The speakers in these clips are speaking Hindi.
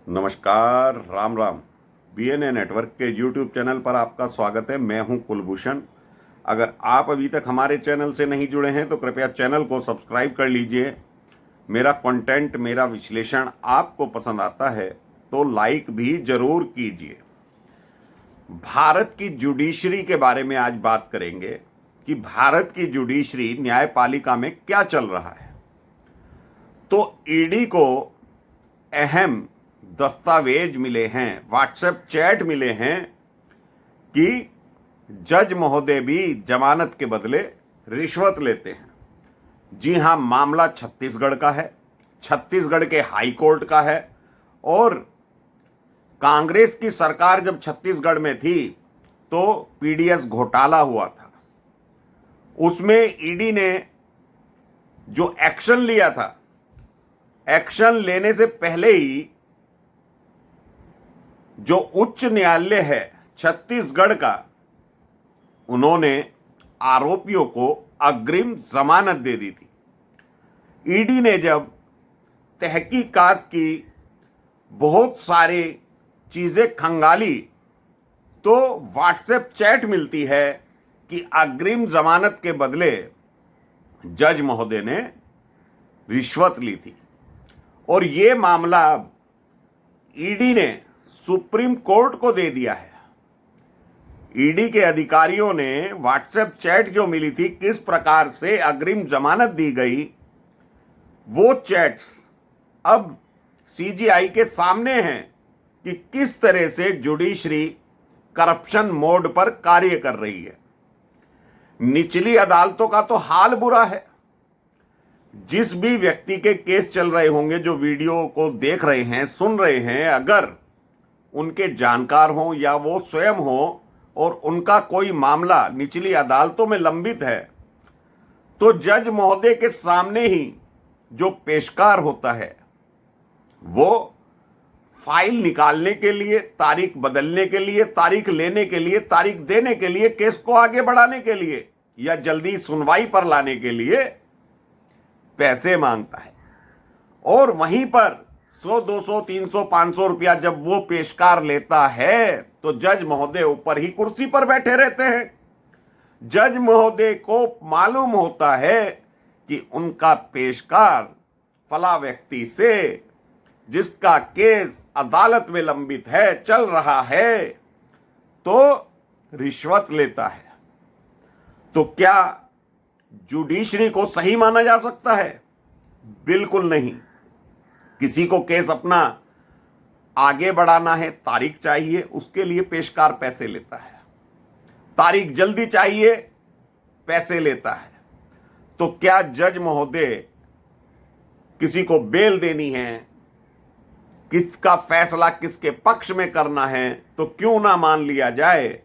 नमस्कार, राम राम। बीएनए नेटवर्क के यूट्यूब चैनल पर आपका स्वागत है। मैं हूं कुलभूषण। अगर आप अभी तक हमारे चैनल से नहीं जुड़े हैं तो कृपया चैनल को सब्सक्राइब कर लीजिए। मेरा कंटेंट, मेरा विश्लेषण आपको पसंद आता है तो लाइक भी जरूर कीजिए। भारत की जुडिशरी के बारे में आज बात करेंगे कि भारत की जुडिशरी न्यायपालिका में क्या चल रहा है। तो ईडी को अहम दस्तावेज मिले हैं, व्हाट्सएप चैट मिले हैं कि जज महोदय भी जमानत के बदले रिश्वत लेते हैं। जी हां, मामला छत्तीसगढ़ का है, छत्तीसगढ़ के हाई कोर्ट का है। और कांग्रेस की सरकार जब छत्तीसगढ़ में थी तो पीडीएस घोटाला हुआ था। उसमें ईडी ने जो एक्शन लिया था, एक्शन लेने से पहले ही जो उच्च न्यायालय है छत्तीसगढ़ का, उन्होंने आरोपियों को अग्रिम जमानत दे दी थी। ईडी ने जब तहकीकात की, बहुत सारी चीजें खंगाली तो व्हाट्सएप चैट मिलती है कि अग्रिम जमानत के बदले जज महोदय ने रिश्वत ली थी। और ये मामला ईडी ने सुप्रीम कोर्ट को दे दिया है। ईडी के अधिकारियों ने व्हाट्सएप चैट जो मिली थी, किस प्रकार से अग्रिम जमानत दी गई, वो चैट्स अब सीजीआई के सामने हैं कि किस तरह से जुडिशरी करप्शन मोड पर कार्य कर रही है। निचली अदालतों का तो हाल बुरा है। जिस भी व्यक्ति के केस चल रहे होंगे, जो वीडियो को देख रहे हैं, सुन रहे हैं, अगर उनके जानकार हों या वो स्वयं हो और उनका कोई मामला निचली अदालतों में लंबित है, तो जज महोदय के सामने ही जो पेशकार होता है वो फाइल निकालने के लिए, तारीख बदलने के लिए, तारीख लेने के लिए, तारीख देने के लिए, केस को आगे बढ़ाने के लिए या जल्दी सुनवाई पर लाने के लिए पैसे मांगता है। और वहीं पर 100, 200, 300, 500 रुपया जब वो पेशकार लेता है तो जज महोदय ऊपर ही कुर्सी पर बैठे रहते हैं। जज महोदय को मालूम होता है कि उनका पेशकार फला व्यक्ति से, जिसका केस अदालत में लंबित है, चल रहा है, तो रिश्वत लेता है। तो क्या जुडिशरी को सही माना जा सकता है? बिल्कुल नहीं। किसी को केस अपना आगे बढ़ाना है, तारीख चाहिए, उसके लिए पेशकार पैसे लेता है। तारीख जल्दी चाहिए, पैसे लेता है। तो क्या जज महोदय किसी को बेल देनी है, किसका फैसला किसके पक्ष में करना है, तो क्यों ना मान लिया जाए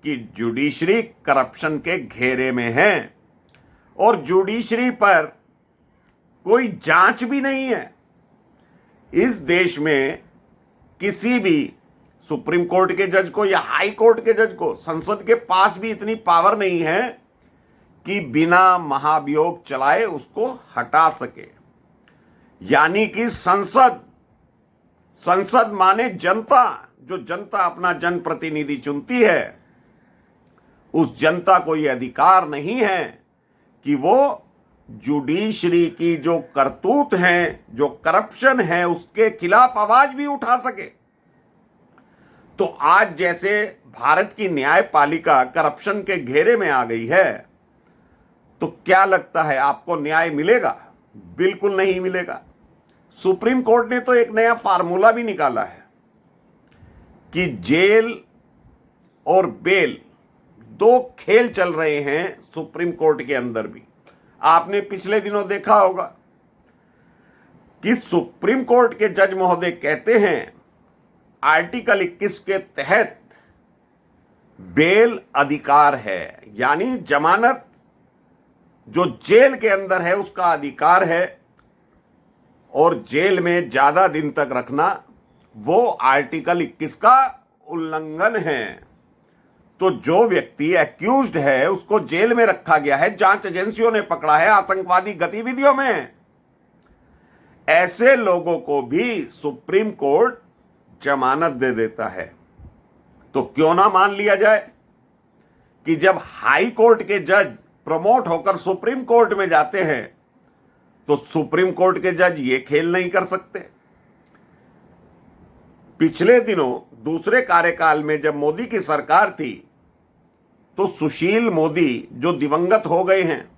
कि जुडिशरी करप्शन के घेरे में है और जुडिशरी पर कोई जांच भी नहीं है। इस देश में किसी भी सुप्रीम कोर्ट के जज को या हाई कोर्ट के जज को, संसद के पास भी इतनी पावर नहीं है कि बिना महाभियोग चलाए उसको हटा सके। यानी कि संसद माने जनता, जो जनता अपना जनप्रतिनिधि चुनती है, उस जनता को यह अधिकार नहीं है कि वो जुडिशरी की जो करतूत हैं, जो करप्शन है, उसके खिलाफ आवाज भी उठा सके। तो आज जैसे भारत की न्यायपालिका करप्शन के घेरे में आ गई है, तो क्या लगता है आपको न्याय मिलेगा? बिल्कुल नहीं मिलेगा। सुप्रीम कोर्ट ने तो एक नया फार्मूला भी निकाला है कि जेल और बेल, दो खेल चल रहे हैं सुप्रीम कोर्ट के अंदर भी। आपने पिछले दिनों देखा होगा कि सुप्रीम कोर्ट के जज महोदय कहते हैं आर्टिकल 21 के तहत बेल अधिकार है, यानी जमानत जो जेल के अंदर है उसका अधिकार है, और जेल में ज्यादा दिन तक रखना वो आर्टिकल 21 का उल्लंघन है। तो जो व्यक्ति एक्यूज्ड है उसको जेल में रखा गया है, जांच एजेंसियों ने पकड़ा है आतंकवादी गतिविधियों में। ऐसे लोगों को भी सुप्रीम कोर्ट जमानत दे देता है, तो क्यों ना मान लिया जाए कि जब हाई कोर्ट के जज प्रमोट होकर सुप्रीम कोर्ट में जाते हैं तो सुप्रीम कोर्ट के जज ये खेल नहीं कर सकते। पिछले दिनों दूसरे कार्यकाल में जब मोदी की सरकार थी तो सुशील मोदी जो दिवंगत हो गए हैं,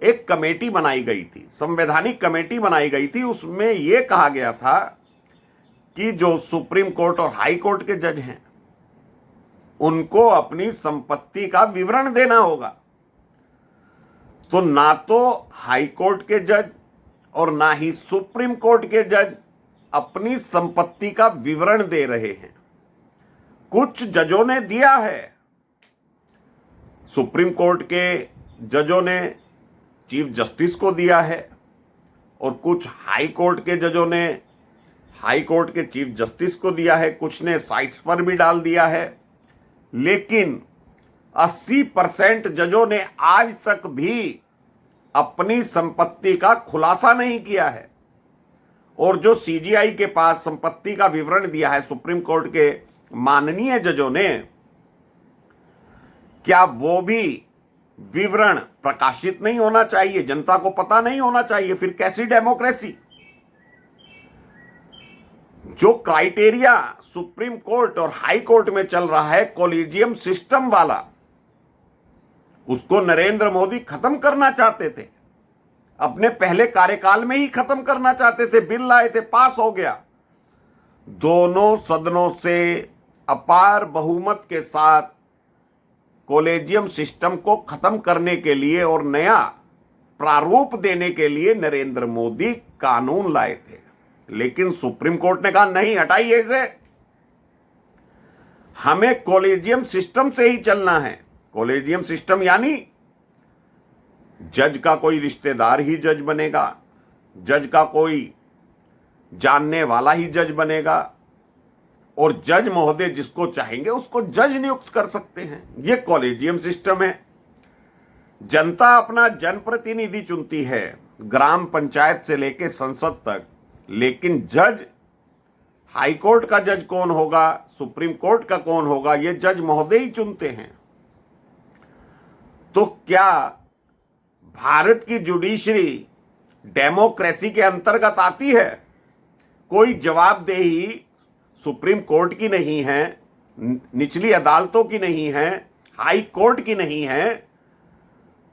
एक कमेटी बनाई गई थी, संवैधानिक कमेटी बनाई गई थी। उसमें यह कहा गया था कि जो सुप्रीम कोर्ट और हाई कोर्ट के जज हैं उनको अपनी संपत्ति का विवरण देना होगा। तो ना तो हाई कोर्ट के जज और ना ही सुप्रीम कोर्ट के जज अपनी संपत्ति का विवरण दे रहे हैं। कुछ जजों ने दिया है, सुप्रीम कोर्ट के जजों ने चीफ जस्टिस को दिया है और कुछ हाई कोर्ट के जजों ने हाई कोर्ट के चीफ जस्टिस को दिया है, कुछ ने साइट्स पर भी डाल दिया है। लेकिन 80% जजों ने आज तक भी अपनी संपत्ति का खुलासा नहीं किया है। और जो सीजीआई के पास संपत्ति का विवरण दिया है सुप्रीम कोर्ट के माननीय जजों ने, क्या वो भी विवरण प्रकाशित नहीं होना चाहिए? जनता को पता नहीं होना चाहिए? फिर कैसी डेमोक्रेसी? जो क्राइटेरिया सुप्रीम कोर्ट और हाई कोर्ट में चल रहा है कॉलेजियम सिस्टम वाला, उसको नरेंद्र मोदी खत्म करना चाहते थे, अपने पहले कार्यकाल में ही खत्म करना चाहते थे। बिल लाए थे, पास हो गया, दोनों सदनों से अपार बहुमत के साथ कॉलेजियम सिस्टम को खत्म करने के लिए और नया प्रारूप देने के लिए नरेंद्र मोदी कानून लाए थे। लेकिन सुप्रीम कोर्ट ने कहा नहीं, हटाइए इसे, हमें कॉलेजियम सिस्टम से ही चलना है। कॉलेजियम सिस्टम यानी जज का कोई रिश्तेदार ही जज बनेगा, जज का कोई जानने वाला ही जज बनेगा और जज महोदय जिसको चाहेंगे उसको जज नियुक्त कर सकते हैं। यह कॉलेजियम सिस्टम है। जनता अपना जनप्रतिनिधि चुनती है, ग्राम पंचायत से लेकर संसद तक, लेकिन जज, हाई कोर्ट का जज कौन होगा, सुप्रीम कोर्ट का कौन होगा, ये जज महोदय ही चुनते हैं। तो क्या भारत की जुडिशरी डेमोक्रेसी के अंतर्गत आती है? कोई जवाबदेही सुप्रीम कोर्ट की नहीं है, निचली अदालतों की नहीं है, हाई कोर्ट की नहीं है,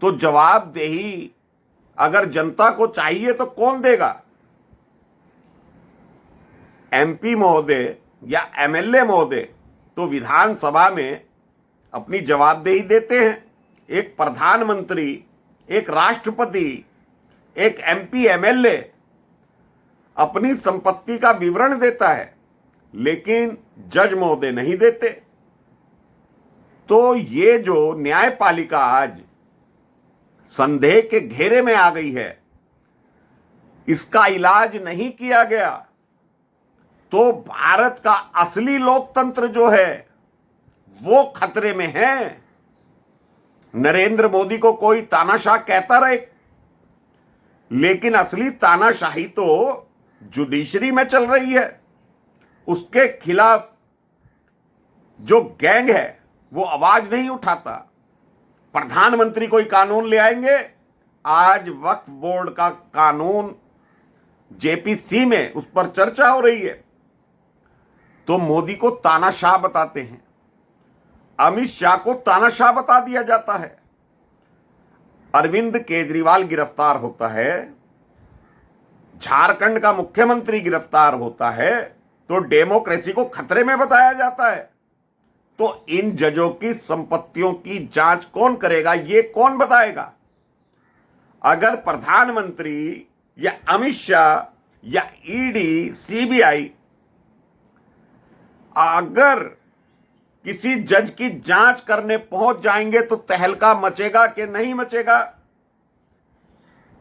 तो जवाबदेही अगर जनता को चाहिए तो कौन देगा? एमपी महोदय या एमएलए महोदय तो विधानसभा में अपनी जवाबदेही देते हैं। एक प्रधानमंत्री, एक राष्ट्रपति, एक एमपी एमएलए अपनी संपत्ति का विवरण देता है, लेकिन जज महोदय नहीं देते। तो ये जो न्यायपालिका आज संदेह के घेरे में आ गई है, इसका इलाज नहीं किया गया तो भारत का असली लोकतंत्र जो है वो खतरे में है। नरेंद्र मोदी को कोई तानाशाह कहता रहे, लेकिन असली तानाशाही तो जुडिशरी में चल रही है। उसके खिलाफ जो गैंग है वो आवाज नहीं उठाता। प्रधानमंत्री कोई कानून ले आएंगे, आज वक्फ बोर्ड का कानून जेपीसी में उस पर चर्चा हो रही है, तो मोदी को तानाशाह बताते हैं, अमित शाह को तानाशाह बता दिया जाता है। अरविंद केजरीवाल गिरफ्तार होता है, झारखंड का मुख्यमंत्री गिरफ्तार होता है, तो डेमोक्रेसी को खतरे में बताया जाता है। तो इन जजों की संपत्तियों की जांच कौन करेगा, ये कौन बताएगा? अगर प्रधानमंत्री या अमित शाह या ईडी, सीबीआई अगर किसी जज की जांच करने पहुंच जाएंगे तो तहलका मचेगा कि नहीं मचेगा?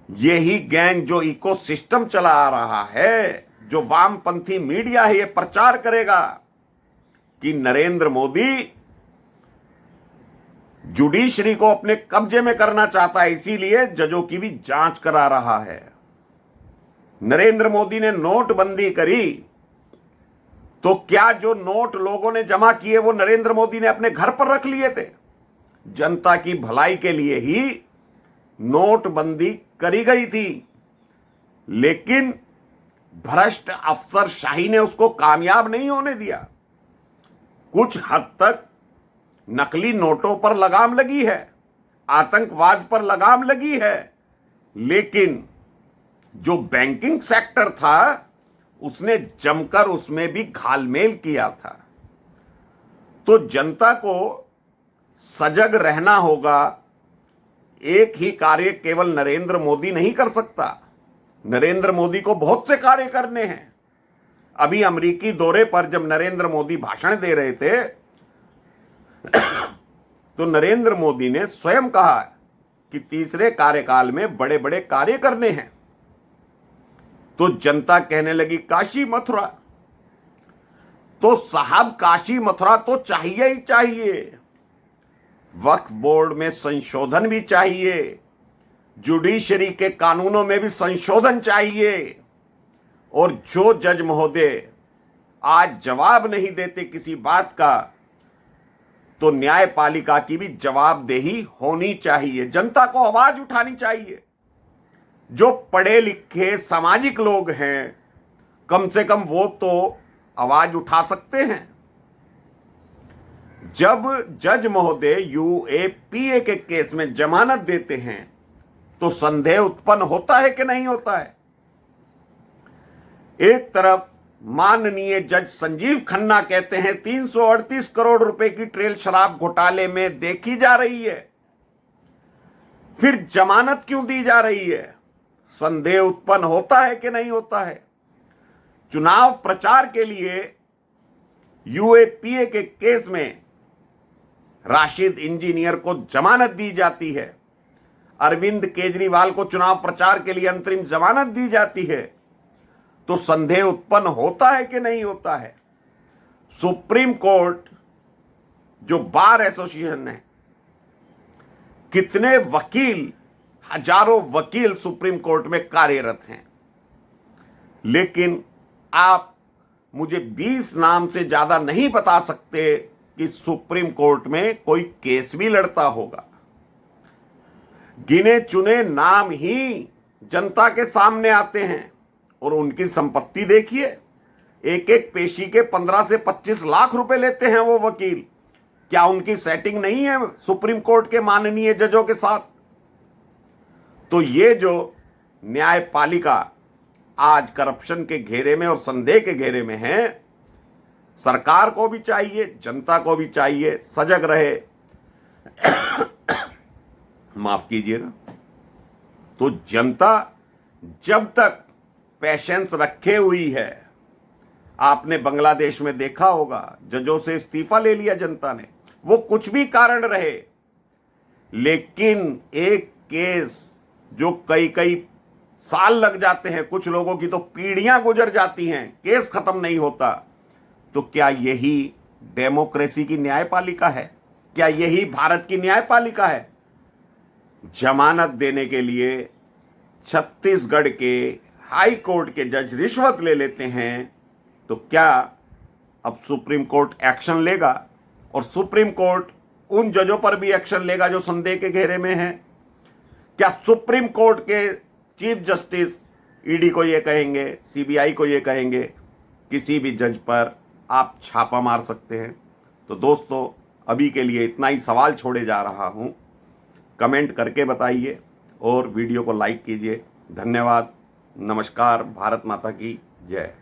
यही गैंग जो इकोसिस्टम चला आ रहा है, जो वामपंथी मीडिया है, ये प्रचार करेगा कि नरेंद्र मोदी जुडिशरी को अपने कब्जे में करना चाहता है, इसीलिए जजों की भी जांच करा रहा है। नरेंद्र मोदी ने नोटबंदी करी तो क्या जो नोट लोगों ने जमा किए वो नरेंद्र मोदी ने अपने घर पर रख लिए थे? जनता की भलाई के लिए ही नोटबंदी करी गई थी, लेकिन भ्रष्ट अफसरशाही ने उसको कामयाब नहीं होने दिया। कुछ हद तक नकली नोटों पर लगाम लगी है, आतंकवाद पर लगाम लगी है, लेकिन जो बैंकिंग सेक्टर था उसने जमकर उसमें भी घालमेल किया था। तो जनता को सजग रहना होगा। एक ही कार्य केवल नरेंद्र मोदी नहीं कर सकता। नरेंद्र मोदी को बहुत से कार्य करने हैं। अभी अमेरिकी दौरे पर जब नरेंद्र मोदी भाषण दे रहे थे तो नरेंद्र मोदी ने स्वयं कहा कि तीसरे कार्यकाल में बड़े बड़े कार्य करने हैं। तो जनता कहने लगी काशी मथुरा। तो साहब काशी मथुरा तो चाहिए ही चाहिए। वक्फ बोर्ड में संशोधन भी चाहिए, जुडिशरी के कानूनों में भी संशोधन चाहिए, और जो जज महोदय आज जवाब नहीं देते किसी बात का, तो न्यायपालिका की भी जवाबदेही होनी चाहिए। जनता को आवाज उठानी चाहिए। जो पढ़े लिखे सामाजिक लोग हैं, कम से कम वो तो आवाज उठा सकते हैं। जब जज महोदय यूएपीए के केस में जमानत देते हैं तो संदेह उत्पन्न होता है कि नहीं होता है? एक तरफ माननीय जज संजीव खन्ना कहते हैं 338 करोड़ रुपए की ट्रेल शराब घोटाले में देखी जा रही है, फिर जमानत क्यों दी जा रही है? संदेह उत्पन्न होता है कि नहीं होता है? चुनाव प्रचार के लिए यूएपीए के केस में राशिद इंजीनियर को जमानत दी जाती है, अरविंद केजरीवाल को चुनाव प्रचार के लिए अंतरिम जमानत दी जाती है, तो संदेह उत्पन्न होता है कि नहीं होता है? सुप्रीम कोर्ट जो बार एसोसिएशन है, कितने वकील, हजारों वकील सुप्रीम कोर्ट में कार्यरत हैं, लेकिन आप मुझे 20 नाम से ज्यादा नहीं बता सकते कि सुप्रीम कोर्ट में कोई केस भी लड़ता होगा। गिने चुने नाम ही जनता के सामने आते हैं, और उनकी संपत्ति देखिए, एक एक पेशी के 15 से 25 लाख रुपए लेते हैं वो वकील। क्या उनकी सेटिंग नहीं है सुप्रीम कोर्ट के माननीय जजों के साथ? तो ये जो न्यायपालिका आज करप्शन के घेरे में और संदेह के घेरे में है, सरकार को भी चाहिए, जनता को भी चाहिए सजग रहे। माफ कीजिएगा। तो जनता जब तक पेशेंस रखे हुई है, आपने बांग्लादेश में देखा होगा, जजों से इस्तीफा ले लिया जनता ने, वो कुछ भी कारण रहे, लेकिन एक केस जो कई कई साल लग जाते हैं, कुछ लोगों की तो पीढ़ियां गुजर जाती हैं, केस खत्म नहीं होता, तो क्या यही डेमोक्रेसी की न्यायपालिका है? क्या यही भारत की न्यायपालिका है? जमानत देने के लिए छत्तीसगढ़ के हाई कोर्ट के जज रिश्वत ले लेते हैं, तो क्या अब सुप्रीम कोर्ट एक्शन लेगा? और सुप्रीम कोर्ट उन जजों पर भी एक्शन लेगा जो संदेह के घेरे में हैं? क्या सुप्रीम कोर्ट के चीफ जस्टिस ईडी को ये कहेंगे, सीबीआई को ये कहेंगे, किसी भी जज पर आप छापा मार सकते हैं? तो दोस्तों, अभी के लिए इतना ही सवाल छोड़े जा रहा हूं, कमेंट करके बताइए और वीडियो को लाइक कीजिए। धन्यवाद। नमस्कार। भारत माता की जय।